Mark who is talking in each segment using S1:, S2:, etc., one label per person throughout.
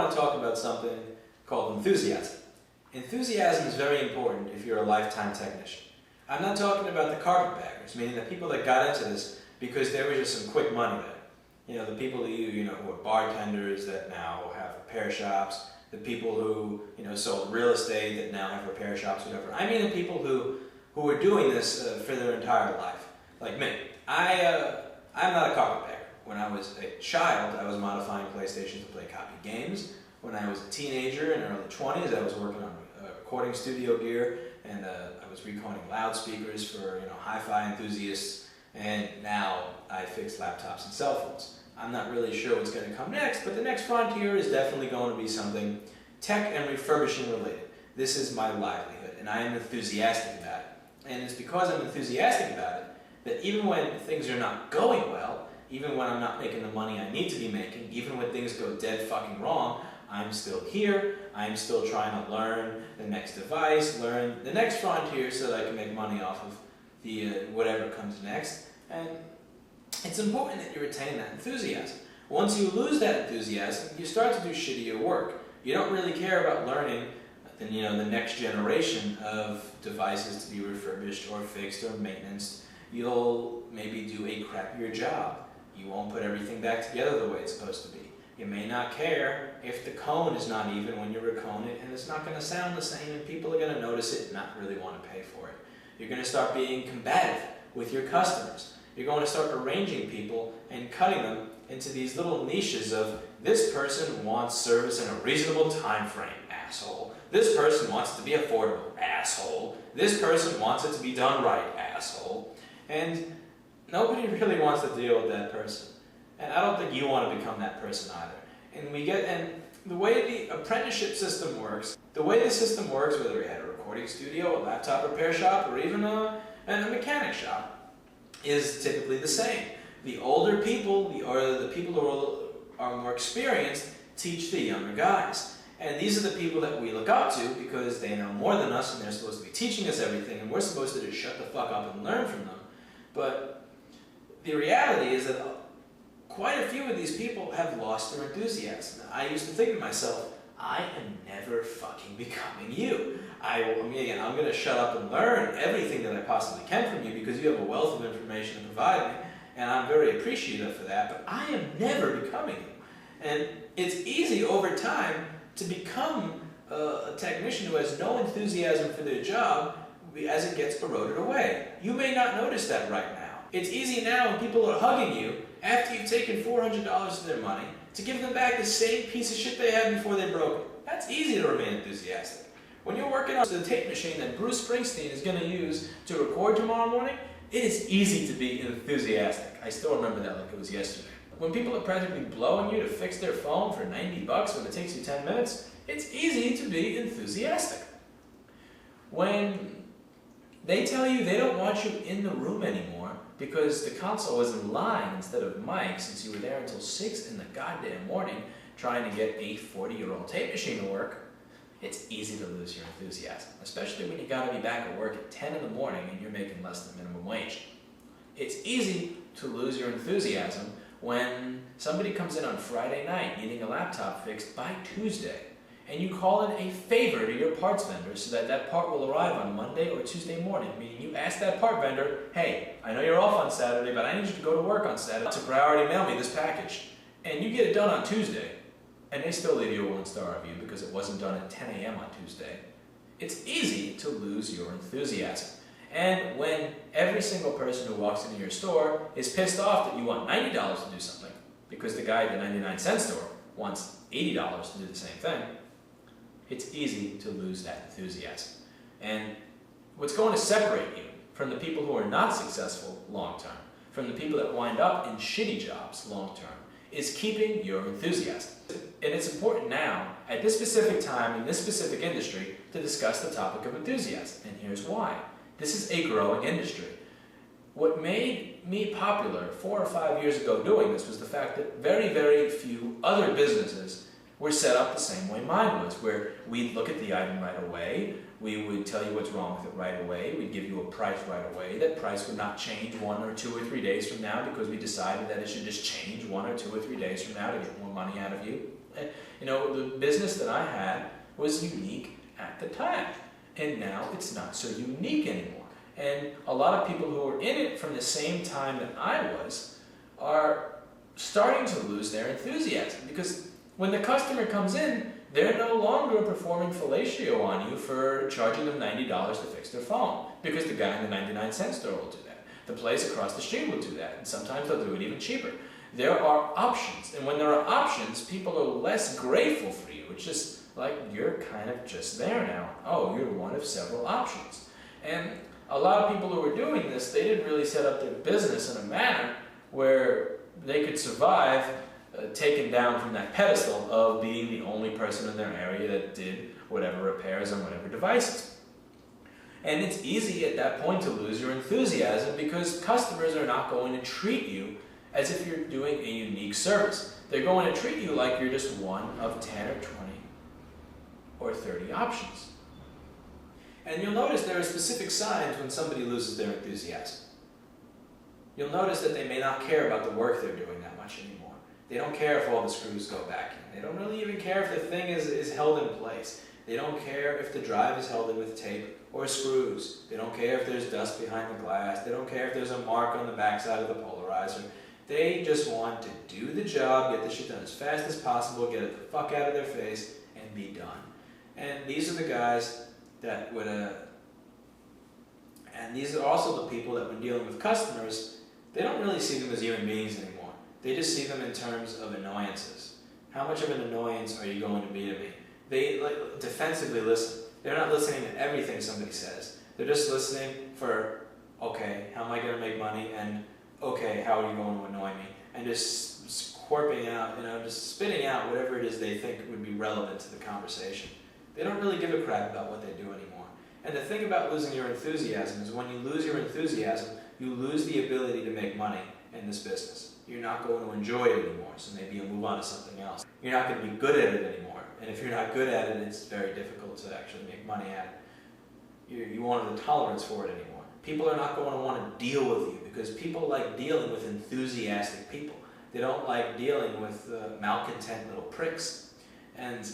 S1: want to talk about something called enthusiasm. Enthusiasm is very important if you're a lifetime technician. I'm not talking about the carpetbaggers, meaning the people that got into this because there was just some quick money there. You know, the people who are bartenders that now have repair shops, the people who, sold real estate that now have repair shops, whatever. I mean the people who are doing this for their entire life. Like me. I'm not a carpetbagger. When I was a child, I was modifying PlayStation to play copy games. When I was a teenager in the early 20s, I was working on recording studio gear, and I was recording loudspeakers for hi-fi enthusiasts, and now I fix laptops and cell phones. I'm not really sure what's going to come next, but the next frontier is definitely going to be something tech and refurbishing related. This is my livelihood, and I am enthusiastic about it. And it's because I'm enthusiastic about it that even when things are not going well, even when I'm not making the money I need to be making, even when things go dead fucking wrong, I'm still here. I'm still trying to learn the next device, learn the next frontier so that I can make money off of the whatever comes next. And it's important that you retain that enthusiasm. Once you lose that enthusiasm, you start to do shittier work. You don't really care about learning the next generation of devices to be refurbished or fixed or maintenanced. You'll maybe do a crappier job. You won't put everything back together the way it's supposed to be. You may not care if the cone is not even when you recone it, and it's not going to sound the same, and people are going to notice it and not really want to pay for it. You're going to start being combative with your customers. You're going to start arranging people and cutting them into these little niches of, this person wants service in a reasonable time frame, asshole. This person wants it to be affordable, asshole. This person wants it to be done right, asshole. And nobody really wants to deal with that person. And I don't think you want to become that person either. And the way the apprenticeship system works, whether we had a recording studio, a laptop repair shop, or even a mechanic shop, is typically the same. The older people, or the people who are more experienced, teach the younger guys. And these are the people that we look up to because they know more than us, and they're supposed to be teaching us everything, and we're supposed to just shut the fuck up and learn from them. But the reality is that quite a few of these people have lost their enthusiasm. I used to think to myself, I am never fucking becoming you. I'm going to shut up and learn everything that I possibly can from you because you have a wealth of information to provide me, and I'm very appreciative for that, but I am never becoming you. And it's easy over time to become a technician who has no enthusiasm for their job as it gets eroded away. You may not notice that right now. It's easy now when people are hugging you after you've taken $400 of their money to give them back the same piece of shit they had before they broke it. That's easy to remain enthusiastic. When you're working on the tape machine that Bruce Springsteen is going to use to record tomorrow morning, it is easy to be enthusiastic. I still remember that like it was yesterday. When people are practically blowing you to fix their phone for $90 when it takes you 10 minutes, it's easy to be enthusiastic. When they tell you they don't want you in the room anymore because the console is in line instead of mic since you were there until 6 in the goddamn morning trying to get a 40-year-old tape machine to work, it's easy to lose your enthusiasm, especially when you gotta be back at work at 10 in the morning and you're making less than minimum wage. It's easy to lose your enthusiasm when somebody comes in on Friday night needing a laptop fixed by Tuesday, and you call in a favor to your parts vendor so that that part will arrive on Monday or Tuesday morning, meaning you ask that part vendor, hey, I know you're off on Saturday, but I need you to go to work on Saturday to priority mail me this package. And you get it done on Tuesday, and they still leave you a 1-star review because it wasn't done at 10 a.m. on Tuesday. It's easy to lose your enthusiasm. And when every single person who walks into your store is pissed off that you want $90 to do something because the guy at the 99-cent store wants $80 to do the same thing, it's easy to lose that enthusiasm. And what's going to separate you from the people who are not successful long-term, from the people that wind up in shitty jobs long-term, is keeping your enthusiasm. And it's important now, at this specific time, in this specific industry, to discuss the topic of enthusiasm. And here's why. This is a growing industry. What made me popular 4 or 5 years ago doing this was the fact that very, very few other businesses were set up the same way mine was, where we'd look at the item right away, we would tell you what's wrong with it right away, we'd give you a price right away. That price would not change 1 or 2 or 3 days from now because we decided that it should just change 1 or 2 or 3 days from now to get more money out of you. And, you know, the business that I had was unique at the time, and now it's not so unique anymore. And a lot of people who were in it from the same time that I was are starting to lose their enthusiasm, because when the customer comes in, they're no longer performing fellatio on you for charging them $90 to fix their phone, because the guy in the 99-cent store will do that. The place across the street will do that, and sometimes they'll do it even cheaper. There are options, and when there are options, people are less grateful for you. It's just like you're kind of just there now. Oh, you're one of several options. And a lot of people who were doing this, they didn't really set up their business in a manner where they could survive taken down from that pedestal of being the only person in their area that did whatever repairs on whatever devices. And it's easy at that point to lose your enthusiasm, because customers are not going to treat you as if you're doing a unique service. They're going to treat you like you're just one of 10 or 20 or 30 options. And you'll notice there are specific signs when somebody loses their enthusiasm. You'll notice that they may not care about the work they're doing that much anymore. They don't care if all the screws go back in. They don't really even care if the thing is held in place. They don't care if the drive is held in with tape or screws. They don't care if there's dust behind the glass. They don't care if there's a mark on the backside of the polarizer. They just want to do the job, get the shit done as fast as possible, get it the fuck out of their face, and be done. And these are the guys that would, and these are also the people that when dealing with customers, they don't really see them as human beings anymore. They just see them in terms of annoyances. How much of an annoyance are you going to be to me? They defensively listen. They're not listening to everything somebody says. They're just listening for, okay, how am I going to make money? And okay, how are you going to annoy me? And just squirping out, just spitting out whatever it is they think would be relevant to the conversation. They don't really give a crap about what they do anymore. And the thing about losing your enthusiasm is when you lose your enthusiasm, you lose the ability to make money in this business. You're not going to enjoy it anymore, so maybe you'll move on to something else. You're not going to be good at it anymore. And if you're not good at it, it's very difficult to actually make money at it. You won't have the tolerance for it anymore. People are not going to want to deal with you, because people like dealing with enthusiastic people. They don't like dealing with malcontent little pricks. And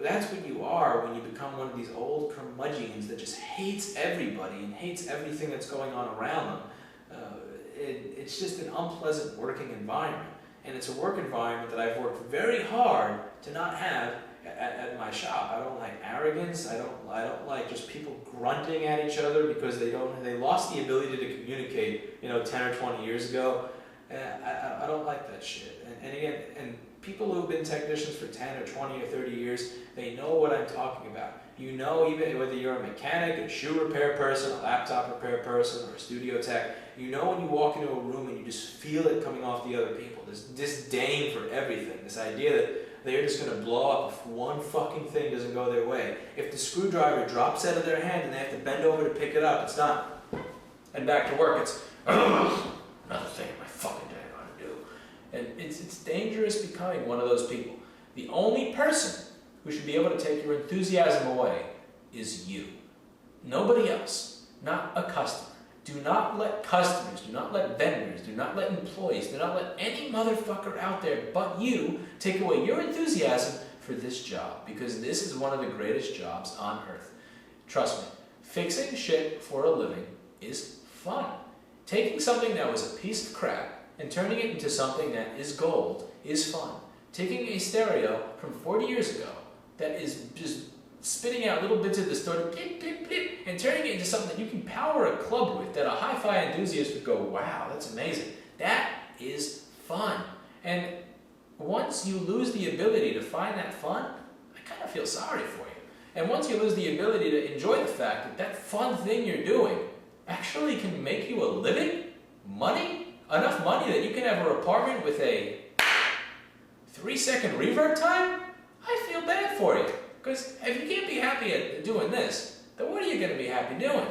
S1: that's what you are when you become one of these old curmudgeons that just hates everybody and hates everything that's going on around them. It's just an unpleasant working environment. And it's a work environment that I've worked very hard to not have at my shop. I don't like arrogance. I don't like just people grunting at each other because they lost the ability to communicate, 10 or 20 years ago. I don't like that shit. And again, people who've been technicians for 10 or 20 or 30 years, they know what I'm talking about. You know, even whether you're a mechanic, a shoe repair person, a laptop repair person, or a studio tech, you know when you walk into a room and you just feel it coming off the other people. This disdain for everything. This idea that they're just going to blow up if one fucking thing doesn't go their way. If the screwdriver drops out of their hand and they have to bend over to pick it up, it's done. And back to work, it's another thing in my fucking day I gotta do. And it's dangerous becoming one of those people. The only person who should be able to take your enthusiasm away is you. Nobody else, not a customer. Do not let customers, do not let vendors, do not let employees, do not let any motherfucker out there but you take away your enthusiasm for this job, because this is one of the greatest jobs on earth. Trust me, fixing shit for a living is fun. Taking something that was a piece of crap and turning it into something that is gold is fun. Taking a stereo from 40 years ago that is just spitting out little bits of distorted beep, beep, beep, and turning it into something that you can power a club with, that a hi-fi enthusiast would go, wow, that's amazing. That is fun. And once you lose the ability to find that fun, I kind of feel sorry for you. And once you lose the ability to enjoy the fact that that fun thing you're doing actually can make you a living, money, enough money that you can have an apartment with a 3-second reverb time, I feel bad for you. Because if you can't be happy at doing this, then what are you going to be happy doing?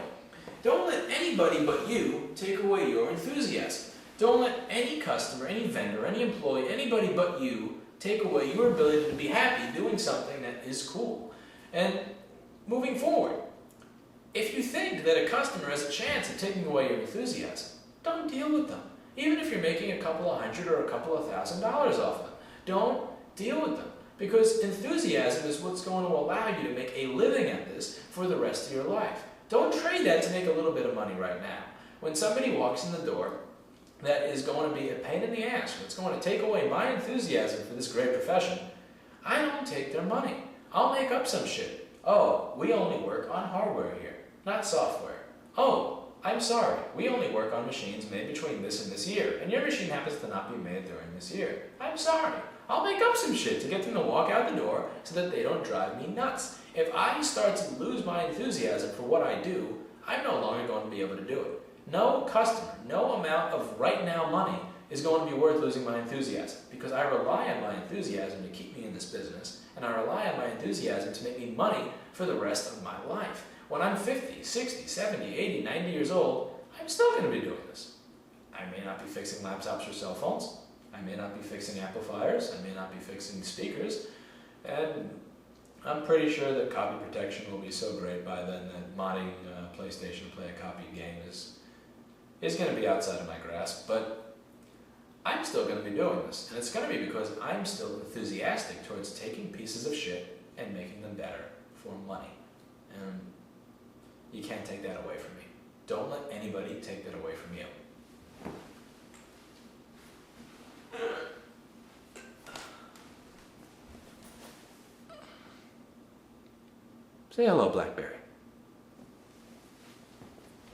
S1: Don't let anybody but you take away your enthusiasm. Don't let any customer, any vendor, any employee, anybody but you take away your ability to be happy doing something that is cool. And moving forward, if you think that a customer has a chance of taking away your enthusiasm, don't deal with them. Even if you're making a couple of $100 or a couple of $1,000 off them, don't deal with them. Because enthusiasm is what's going to allow you to make a living at this for the rest of your life. Don't trade that to make a little bit of money right now. When somebody walks in the door that is going to be a pain in the ass, it's going to take away my enthusiasm for this great profession, I don't take their money. I'll make up some shit. Oh, we only work on hardware here, not software. Oh, I'm sorry, we only work on machines made between this and this year, and your machine happens to not be made during this year. I'm sorry. I'll make up some shit to get them to walk out the door so that they don't drive me nuts. If I start to lose my enthusiasm for what I do, I'm no longer going to be able to do it. No customer, no amount of right now money is going to be worth losing my enthusiasm, because I rely on my enthusiasm to keep me in this business, and I rely on my enthusiasm to make me money for the rest of my life. When I'm 50, 60, 70, 80, 90 years old, I'm still going to be doing this. I may not be fixing laptops or cell phones. I may not be fixing amplifiers. I may not be fixing speakers. And I'm pretty sure that copy protection will be so great by then that modding PlayStation to play a copied game is going to be outside of my grasp. But I'm still going to be doing this. And it's going to be because I'm still enthusiastic towards taking pieces of shit and making them better for money. And you can't take that away from me. Don't let anybody take that away from you. Say hello, BlackBerry.